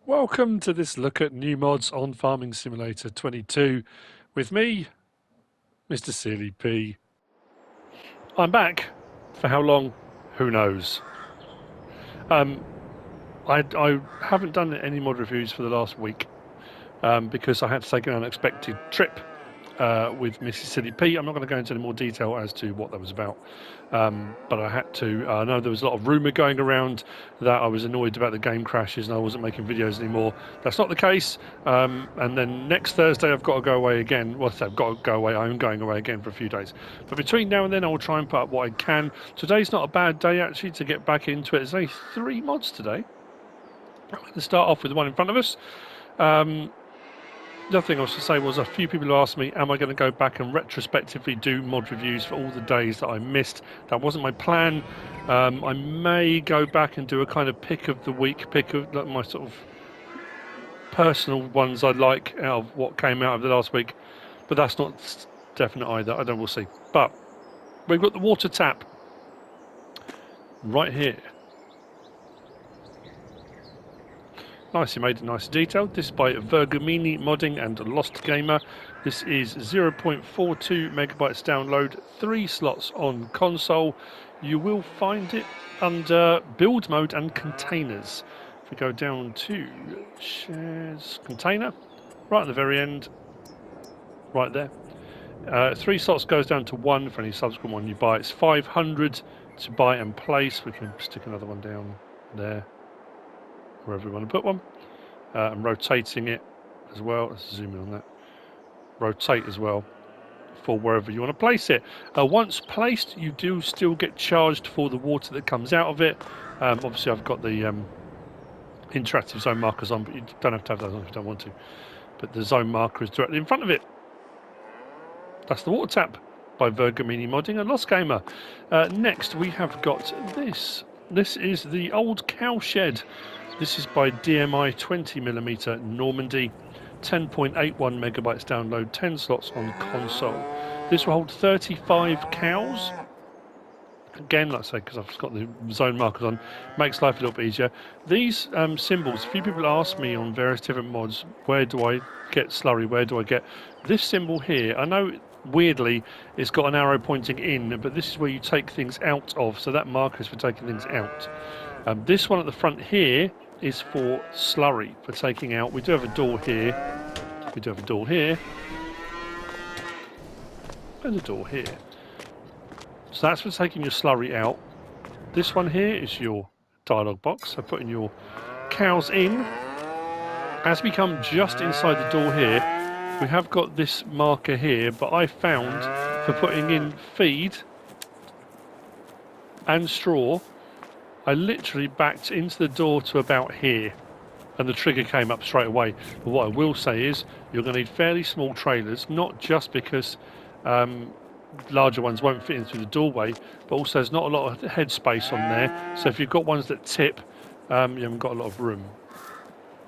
Welcome to this look at new mods on Farming Simulator 22 with me, MrSealyp. I'm back. For how long? Who knows? I haven't done any mod reviews for the last week because I had to take an unexpected trip with MrSealyp. I'm not going to go into any more detail as to what that was about, but I had to. I know there was a lot of rumour going around that I was annoyed about the game crashes and I wasn't making videos anymore. That's not the case. And then next Thursday I've got to go away again. Well, I've got to go away. I'm going away again for a few days. But between now and then I will try and put up what I can. Today's not a bad day actually to get back into it. There's only 3 mods today. I'm going to start off with the one in front of us. The other thing I was going to say was a few people asked me, am I going to go back and retrospectively do mod reviews for all the days that I missed? That wasn't my plan. I may go back and do a kind of pick of the week, pick of my sort of personal ones I like out of what came out of the last week, but that's not definite either. I don't. We'll see. But we've got the water tap right here. Nicely made and nicely detailed. This is by Vergamini Modding and Lostgamer. This is 0.42 megabytes download, 3 slots on console. You will find it under build mode and containers. If we go down to shares container, right at the very end, right there. 3 slots goes down to 1 for any subsequent one you buy. It's 500 to buy and place. We can stick another one down there, wherever we want to put one. And rotating it as well. Let's zoom in on that. Rotate as well for wherever you want to place it. Once placed, you do still get charged for the water that comes out of it. Obviously, I've got the interactive zone markers on, but you don't have to have those on if you don't want to. But the zone marker is directly in front of it. That's the water tap by Vergamini Modding and Lostgamer. Next, we have got this. This is the old Cowshed. This is by DMI 20mm Normandy, 10.81 megabytes download, 10 slots on console. This will hold 35 cows. Again, like I say, because I've got the zone markers on, makes life a little bit easier. These symbols, a few people ask me on various different mods, where do I get slurry, where do I get this symbol here? I know weirdly it's got an arrow pointing in, but this is where you take things out of, so that marker is for taking things out. This one at the front here is for slurry, for taking out. We do have a door here, we do have a door here, and a door here. So that's for taking your slurry out. This one here is your dialog box, so putting your cows in. As we come just inside the door here, we have got this marker here, but I found for putting in feed and straw, I literally backed into the door to about here, and the trigger came up straight away. But what I will say is, you're going to need fairly small trailers, not just because larger ones won't fit in through the doorway, but also there's not a lot of head space on there. So if you've got ones that tip, you haven't got a lot of room.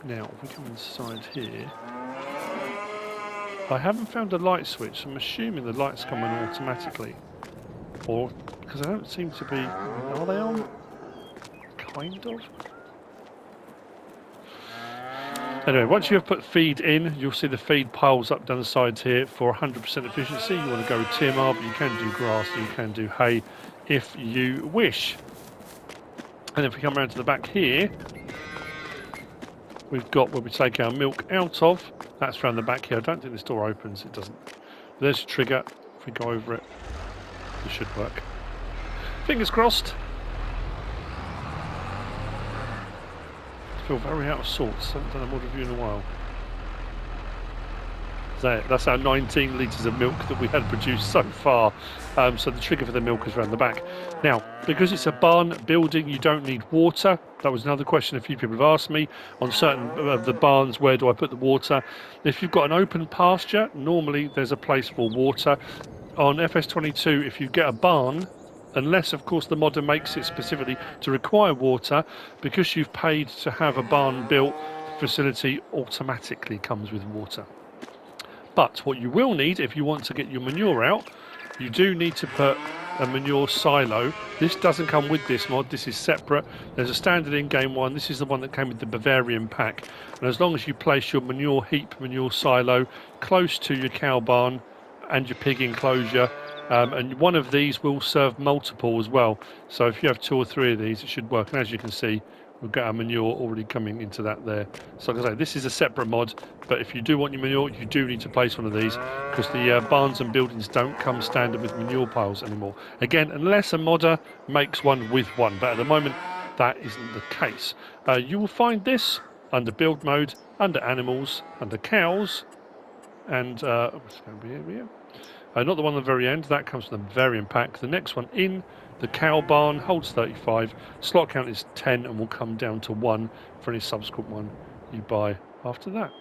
Now, if we come inside here, I haven't found a light switch, so I'm assuming the lights come on automatically. Or, because they don't seem to be, are they on? Kind of. Anyway, once you have put feed in, you'll see the feed piles up down the sides here for 100% efficiency. You want to go with TMR, but you can do grass, you can do hay if you wish. And if we come around to the back here, we've got where we take our milk out of. That's around the back here. I don't think this door opens, it doesn't. There's a trigger. If we go over it, it should work. Fingers crossed. I feel very out of sorts. I haven't done a mod review in a while. That's our 19 litres of milk that we had produced so far. So the trigger for the milk is around the back. Now, because it's a barn building, you don't need water. That was another question a few people have asked me. On certain of the barns, where do I put the water? If you've got an open pasture, normally there's a place for water. On FS22, if you get a barn, unless of course the modder makes it specifically to require water, because you've paid to have a barn built, the facility automatically comes with water. But what you will need, if you want to get your manure out, you do need to put a manure silo. This doesn't come with this mod, this is separate. There's a standard in-game one, this is the one that came with the Bavarian pack. And as long as you place your manure heap, manure silo close to your cow barn and your pig enclosure, and one of these will serve multiple as well. So if you have 2 or 3 of these, it should work. And as you can see, we've got our manure already coming into that there. So like I say, this is a separate mod, but if you do want your manure, you do need to place one of these, because the barns and buildings don't come standard with manure piles anymore. Again, unless a modder makes one with one, but at the moment that isn't the case. You will find this under build mode, under animals, under cows, and what's going to be here? Not the one at the very end, that comes from the Bavarian pack. The next one in, the cow barn, holds 35. Slot count is 10 and will come down to 1 for any subsequent one you buy after that.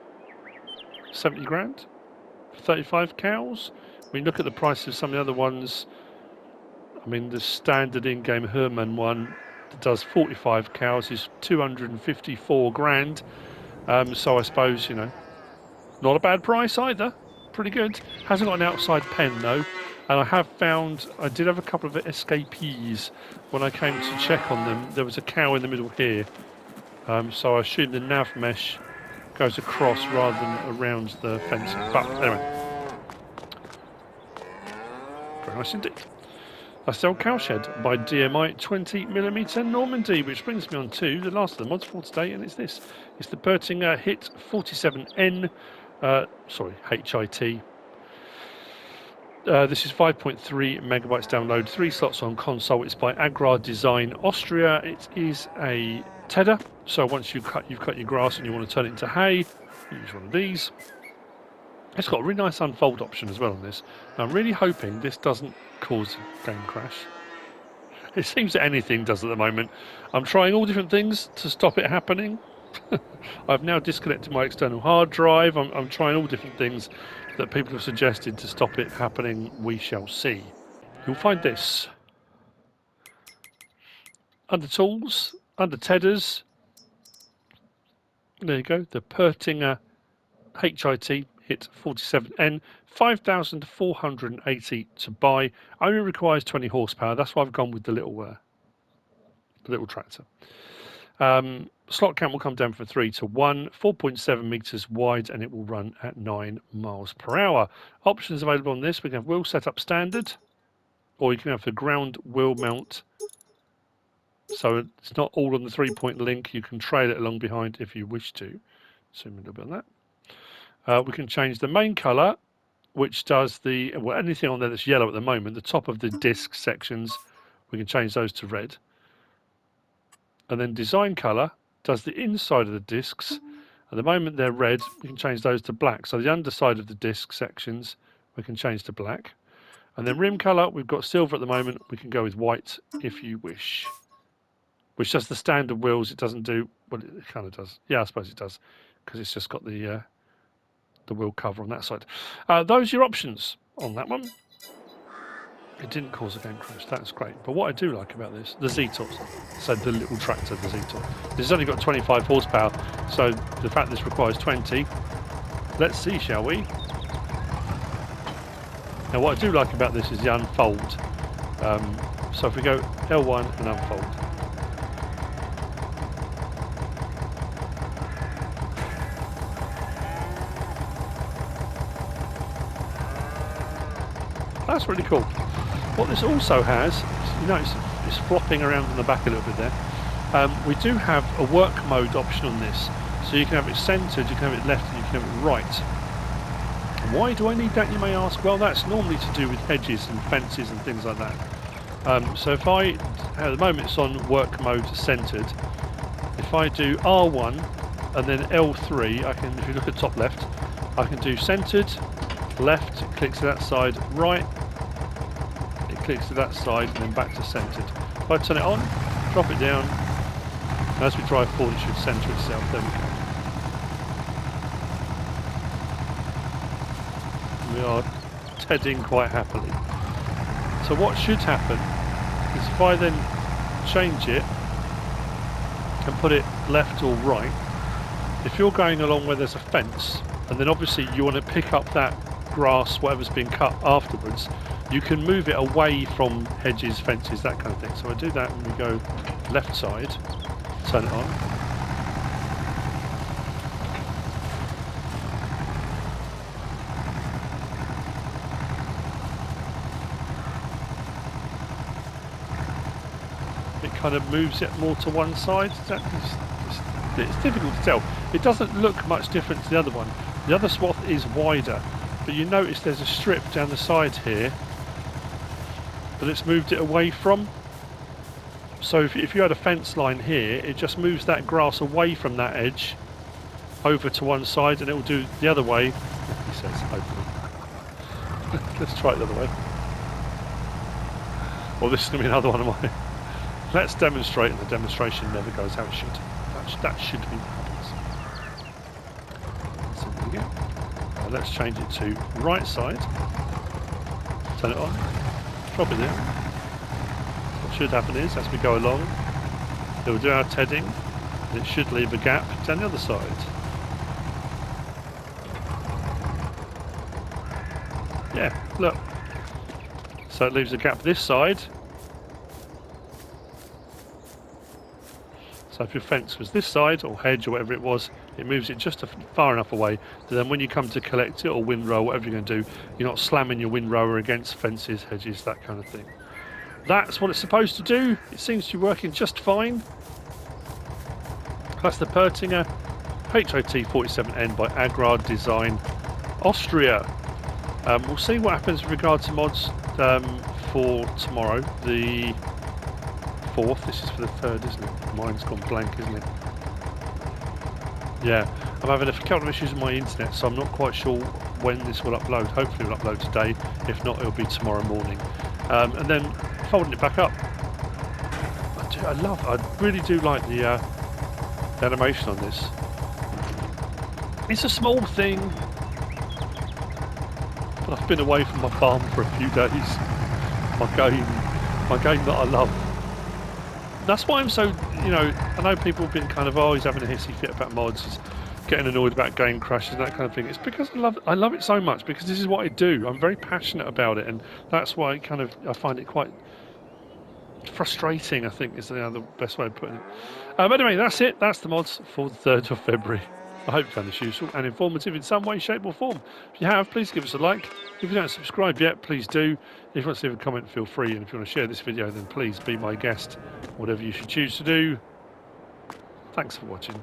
70 grand for 35 cows. When you look at the price of some of the other ones, I mean, the standard in-game Herman one that does 45 cows is 254 grand. So I suppose, you know, not a bad price either. Pretty good. Hasn't got an outside pen though, and I have found I did have a couple of escapees when I came to check on them. There was a cow in the middle here, so I assume the nav mesh goes across rather than around the fencing. But anyway, very nice indeed. I sell Cowshed by DMI 20mm Normandy, which brings me on to the last of the mods for today, and it's this. It's the Pöttinger HIT 47N. Sorry, HIT. This is 5.3 megabytes download, 3 slots on console. It's by AgrarDesignAustria. It is a tedder, so once you've cut your grass and you want to turn it into hay, you use one of these. It's got a really nice unfold option as well on this. Now, I'm really hoping this doesn't cause a game crash. It seems that anything does at the moment. I'm trying all different things to stop it happening. I've now disconnected my external hard drive. I'm trying all different things that people have suggested to stop it happening. We shall see. You'll find this under tools, under tedders. There you go, the Pöttinger HIT 47N, 5,480 to buy. Only requires 20 horsepower. That's why I've gone with the little tractor. Slot count will come down from 3 to 1, 4.7 meters wide, and it will run at 9 miles per hour. Options available on this: we can have wheel setup standard, or you can have the ground wheel mount. So it's not all on the 3-point link. You can trail it along behind if you wish to. Zoom in a little bit on that. We can change the main colour, which does anything on there that's yellow at the moment. The top of the disc sections, we can change those to red. And then design colour does the inside of the discs. At the moment they're red, we can change those to black. So the underside of the disc sections we can change to black. And then rim colour, we've got silver at the moment, we can go with white if you wish. Which does the standard wheels, it doesn't do, well it kind of does. Yeah, I suppose it does, because it's just got the wheel cover on that side. Those are your options on that one. It didn't cause a game crash, that's great. But what I do like about this, the Z-Tours, so the little tractor, the Z-Tour. This has only got 25 horsepower, so the fact this requires 20, let's see, shall we? Now what I do like about this is the unfold. So if we go L1 and unfold. That's really cool. What this also has, you know, it's flopping around in the back a little bit there. We do have a work mode option on this. So you can have it centered, you can have it left, and you can have it right. Why do I need that, you may ask? Well, that's normally to do with hedges and fences and things like that. So if at the moment it's on work mode centered. If I do R1 and then L3, if you look at top left, I can do centered, left, it clicks to that side, right, it clicks to that side, and then back to centered. If I turn it on, drop it down, and as we drive forward it should center itself. There we go. We are tedding quite happily. So what should happen is if I then change it and put it left or right, if you're going along where there's a fence, and then obviously you want to pick up that grass, whatever's been cut afterwards, you can move it away from hedges, fences, that kind of thing. So I do that and we go left side, turn it on. It kind of moves it more to one side. It's difficult to tell. It doesn't look much different to the other one. The other swath is wider, but you notice there's a strip down the side here that it's moved it away from. So if you had a fence line here, it just moves that grass away from that edge over to one side, and it will do the other way. He says, hopefully. Let's try it the other way. Well, this is going to be another one of mine. Let's demonstrate, and the demonstration never goes how it should. That should be what happens. So there we go. Let's change it to right side. Turn it on. Drop it there. What should happen is, as we go along, it will do our tedding, and it should leave a gap down the other side. Yeah, look. So it leaves a gap this side. So if your fence was this side, or hedge, or whatever it was, it moves it just far enough away that then when you come to collect it, or windrow, whatever you're going to do, you're not slamming your windrower against fences, hedges, that kind of thing. That's what it's supposed to do. It seems to be working just fine. That's the Pöttinger HOT47N by AgrarDesignAustria. We'll see what happens with regard to mods for tomorrow, the 4th. This is for the 3rd, isn't it? Mine's gone blank, isn't it? Yeah, I'm having a couple of issues with my internet, so I'm not quite sure when this will upload. Hopefully it will upload today. If not, it'll be tomorrow morning. And then folding it back up. I really do like the animation on this. It's a small thing, but I've been away from my farm for a few days. My game that I love. That's why I'm so, I know people have been kind of, he's having a hissy fit about mods, he's getting annoyed about game crashes and that kind of thing. It's because I love it so much, because this is what I do. I'm very passionate about it, and that's why I find it quite frustrating, I think, is the best way of putting it. Anyway, that's it. That's the mods for the 3rd of February. I hope you found this useful and informative in some way, shape or form. If you have, please give us a like. If you don't subscribe yet, please do. If you want to leave a comment, feel free. And if you want to share this video, then please be my guest. Whatever you should choose to do. Thanks for watching.